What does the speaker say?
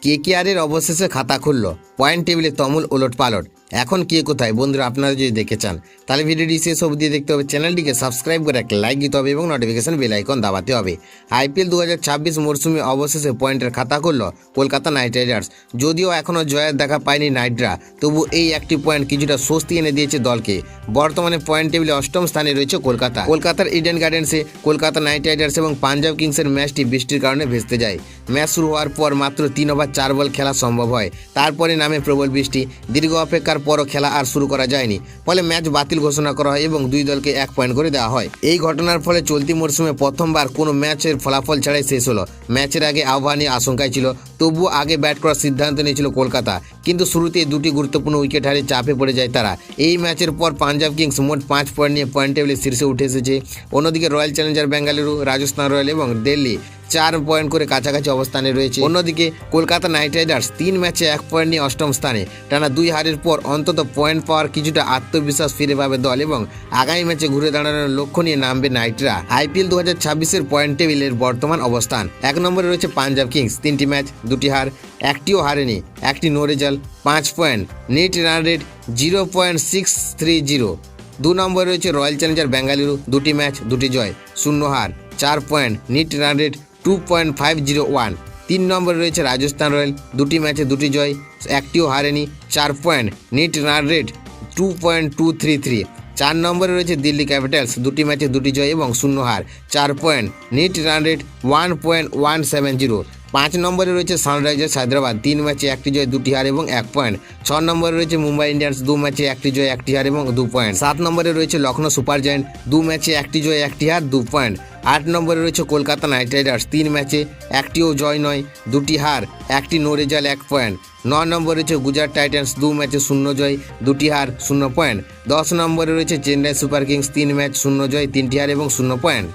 কেকেআরের অবশেষে খাতা খুলল, পয়েন্ট টেবিলে তুমুল ওলটপালট। এখন কে কোথায় বন্ধুরা, আপনারা যদি দেখতে চান তাহলে ভিডিওটি শেষ অবধি দেখতে হবে। চ্যানেলটিকে সাবস্ক্রাইব করে একটা লাইক দিতে হবে এবং নোটিফিকেশন বেল আইকন দাবাতে হবে। আইপিএল 2026 মরশুমে অবশেষে পয়েন্টের খাতা খুলল কলকাতা নাইট রাইডার্স। যদিও এখনও জয়ের দেখা পায়নি নাইটরা, তবু এই একটি পয়েন্ট কিছুটা স্বস্তি এনে দিয়েছে দলকে। বর্তমানে পয়েন্ট টেবিলে অষ্টম স্থানে রয়েছে কলকাতা। কলকাতার ইডেন গার্ডেন্সে কলকাতা নাইট রাইডার্স এবং পাঞ্জাব কিংসের ম্যাচটি বৃষ্টির কারণে ভেস্তে যায়। ম্যাচ শুরু হওয়ার পর মাত্র 3 ওভার 4 বল খেলা সম্ভব হয়, তারপরে নামে প্রবল বৃষ্টি। দীর্ঘ অপেক্ষার পরও খেলা আর শুরু করা যায়নি, ফলে ম্যাচ বাতিল ঘোষণা করা হয় এবং দুই দলকে 1 পয়েন্ট করে দেওয়া হয়। এই ঘটনার ফলে চলতি মরশুমে প্রথমবার কোনো ম্যাচের ফলাফল ছাড়াই শেষ হলো। ম্যাচের আগে আবহাওয়া নিয়ে আশঙ্কায় ছিল, তবুও আগে ব্যাট করার সিদ্ধান্ত নিয়েছিল কলকাতা, কিন্তু শুরুতেই দুটি গুরুত্বপূর্ণ উইকেট হারিয়ে চাপে পড়ে যায় তারা। এই ম্যাচের পর পাঞ্জাব কিংস মোট 5 পয়েন্ট নিয়ে পয়েন্ট টেবিলে শীর্ষে উঠে এসেছে। অন্যদিকে royal Challenger Bengaluru, Rajasthan royal এবং দিল্লি 4 পয়েন্ট করে কাছাকাছি অবস্থানে রয়েছে। অন্যদিকে কলকাতা নাইট রাইডার্স 3 ম্যাচে 1 পয়েন্ট নিয়ে অষ্টম স্থানে। টানা 2 হারের পর অন্তত পয়েন্ট পাওয়ার কিছুটা আত্মবিশ্বাস ফিরে পাবে দল এবং আগামী ম্যাচে ঘুরে দাঁড়ানোর লক্ষ্য নিয়ে নামবে নাইটরা। আইপিএল 2026-এর পয়েন্ট টেবিলের বর্তমান অবস্থান: 1 নম্বরে রয়েছে পাঞ্জাব কিংস, 3টি ম্যাচ 2টি হার, একটিও হারেনি, একটি no result, 5 point, net run rate 0.630। 2 নম্বরে রয়েছে রয়্যাল চ্যালেঞ্জার বেঙ্গালুরু, 2টি ম্যাচ 2টি জয়, 0 হার, 4 পয়েন্ট, নেট রান রেট 2.501। 3 নম্বরে রয়েছে রাজস্থান রয়্যাল, 2টি ম্যাচে 2টি জয়, একটিও হারেনি, 4 পয়েন্ট, নেট রান রেট 2.233। 4 নম্বরে রয়েছে দিল্লি ক্যাপিটালস, 2টি ম্যাচে 2টি জয় এবং 0 হার, 4 পয়েন্ট, নেট রান রেট 1.170। 5 নম্বরে রয়েছে সানরাইজার্স হায়দ্রাবাদ, 3 ম্যাচে 1টি জয় 2টি হার এবং 1 পয়েন্ট। 6 নম্বরে রয়েছে মুম্বাই ইন্ডিয়ান্স, 2 ম্যাচে 1টি জয় 1টি হার এবং 2 পয়েন্ট। 7 নম্বরে রয়েছে লখনৌ সুপার জায়ান্ট, 2 ম্যাচে 1টি জয় 1টি হার, 2 পয়েন্ট। 8 নম্বরে রয়েছে কলকাতা নাইট রাইডার্স, 3 ম্যাচে 1টিও জয় নয়, 2টি হার, 1টি নো রেজাল্ট, 1 পয়েন্ট। 9 নম্বরে রয়েছে গুজরাট টাইটান্স, 2 ম্যাচে 0 জয় 2টি হার, 0 পয়েন্ট। 10 নম্বরে রয়েছে চেন্নাই সুপার কিংস, 3 ম্যাচ 0 জয় 3টি হার এবং 0 পয়েন্ট।